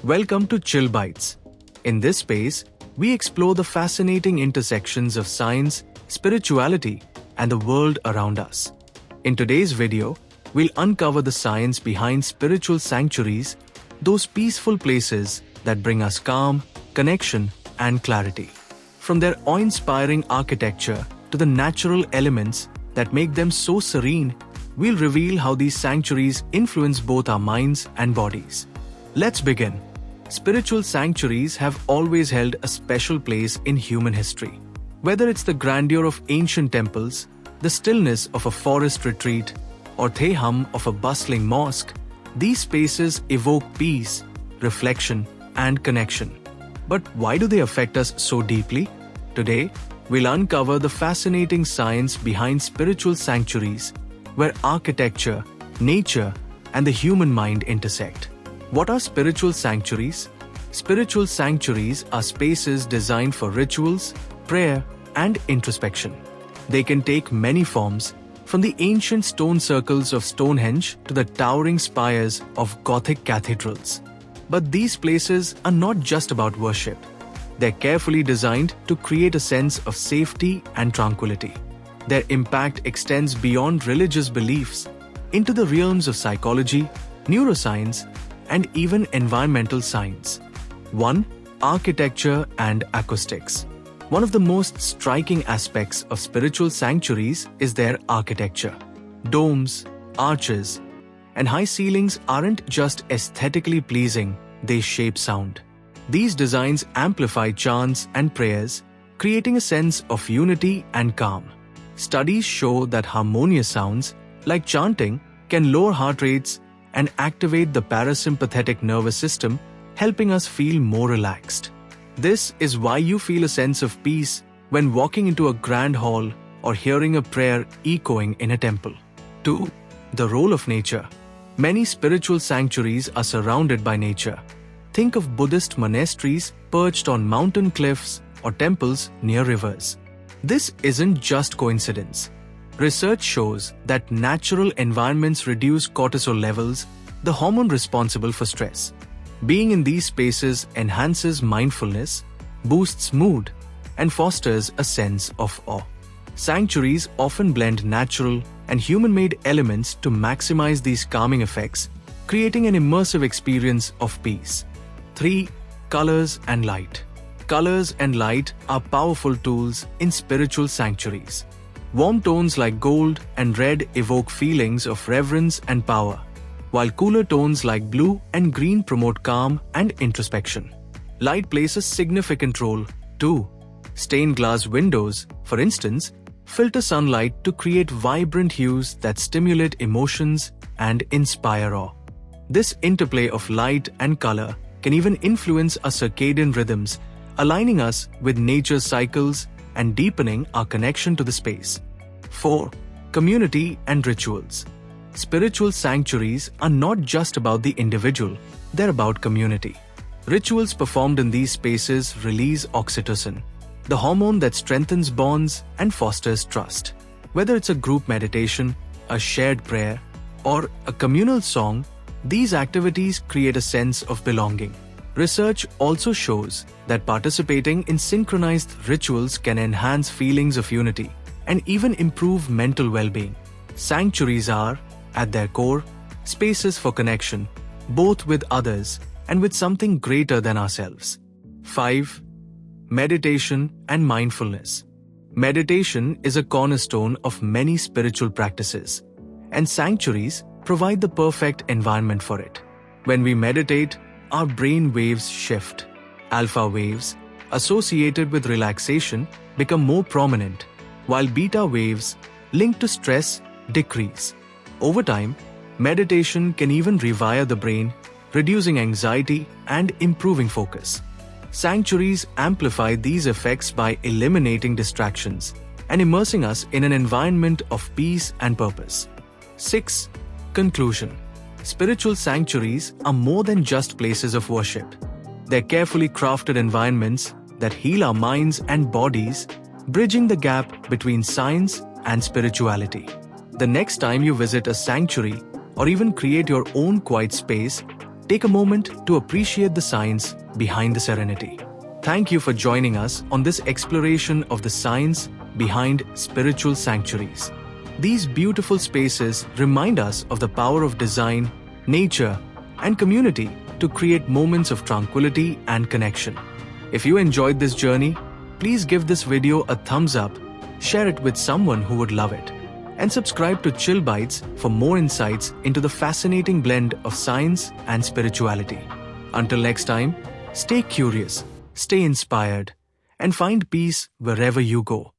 Welcome to Chill Bytes. In this space, we explore the fascinating intersections of science, spirituality, and the world around us. In today's video, we'll uncover the science behind spiritual sanctuaries, those peaceful places that bring us calm, connection, and clarity. From their awe-inspiring architecture to the natural elements that make them so serene, we'll reveal how these sanctuaries influence both our minds and bodies. Let's begin. Spiritual sanctuaries have always held a special place in human history. Whether it's the grandeur of ancient temples, the stillness of a forest retreat, or the hum of a bustling mosque, these spaces evoke peace, reflection, and connection. But why do they affect us so deeply? Today, we'll uncover the fascinating science behind spiritual sanctuaries, where architecture, nature, and the human mind intersect. What are spiritual sanctuaries? Spiritual sanctuaries are spaces designed for rituals, prayer, and introspection. They can take many forms, from the ancient stone circles of Stonehenge to the towering spires of Gothic cathedrals. But these places are not just about worship. They're carefully designed to create a sense of safety and tranquility. Their impact extends beyond religious beliefs into the realms of psychology, neuroscience, and even environmental science. 1. Architecture and acoustics. One of the most striking aspects of spiritual sanctuaries is their architecture. Domes, arches, and high ceilings aren't just aesthetically pleasing, they shape sound. These designs amplify chants and prayers, creating a sense of unity and calm. Studies show that harmonious sounds, like chanting, can lower heart rates and activate the parasympathetic nervous system, helping us feel more relaxed. This is why you feel a sense of peace when walking into a grand hall or hearing a prayer echoing in a temple. 2. The role of nature. Many spiritual sanctuaries are surrounded by nature. Think of Buddhist monasteries perched on mountain cliffs or temples near rivers. This isn't just coincidence. Research shows that natural environments reduce cortisol levels, the hormone responsible for stress. Being in these spaces enhances mindfulness, boosts mood, and fosters a sense of awe. Sanctuaries often blend natural and human-made elements to maximize these calming effects, creating an immersive experience of peace. 3. Colors and light. Colors and light are powerful tools in spiritual sanctuaries. Warm tones like gold and red evoke feelings of reverence and power, while cooler tones like blue and green promote calm and introspection. Light plays a significant role, too. Stained glass windows, for instance, filter sunlight to create vibrant hues that stimulate emotions and inspire awe. This interplay of light and color can even influence our circadian rhythms, aligning us with nature's cycles and deepening our connection to the space. 4. Community and rituals. Spiritual sanctuaries are not just about the individual, they're about community. Rituals performed in these spaces release oxytocin, the hormone that strengthens bonds and fosters trust. Whether it's a group meditation, a shared prayer, or a communal song, these activities create a sense of belonging. Research also shows that participating in synchronized rituals can enhance feelings of unity and even improve mental well-being. Sanctuaries are, at their core, spaces for connection, both with others and with something greater than ourselves. 5. Meditation and mindfulness. Meditation is a cornerstone of many spiritual practices, and sanctuaries provide the perfect environment for it. When we meditate, our brain waves shift. Alpha waves, associated with relaxation, become more prominent, while beta waves, linked to stress, decrease. Over time, meditation can even rewire the brain, reducing anxiety and improving focus. Sanctuaries amplify these effects by eliminating distractions and immersing us in an environment of peace and purpose. 6. Conclusion. Spiritual sanctuaries are more than just places of worship. They're carefully crafted environments that heal our minds and bodies, bridging the gap between science and spirituality. The next time you visit a sanctuary or even create your own quiet space, take a moment to appreciate the science behind the serenity. Thank you for joining us on this exploration of the science behind spiritual sanctuaries. These beautiful spaces remind us of the power of design, nature, and community to create moments of tranquility and connection. If you enjoyed this journey, please give this video a thumbs up, share it with someone who would love it, and subscribe to Chill Bytes for more insights into the fascinating blend of science and spirituality. Until next time, stay curious, stay inspired, and find peace wherever you go.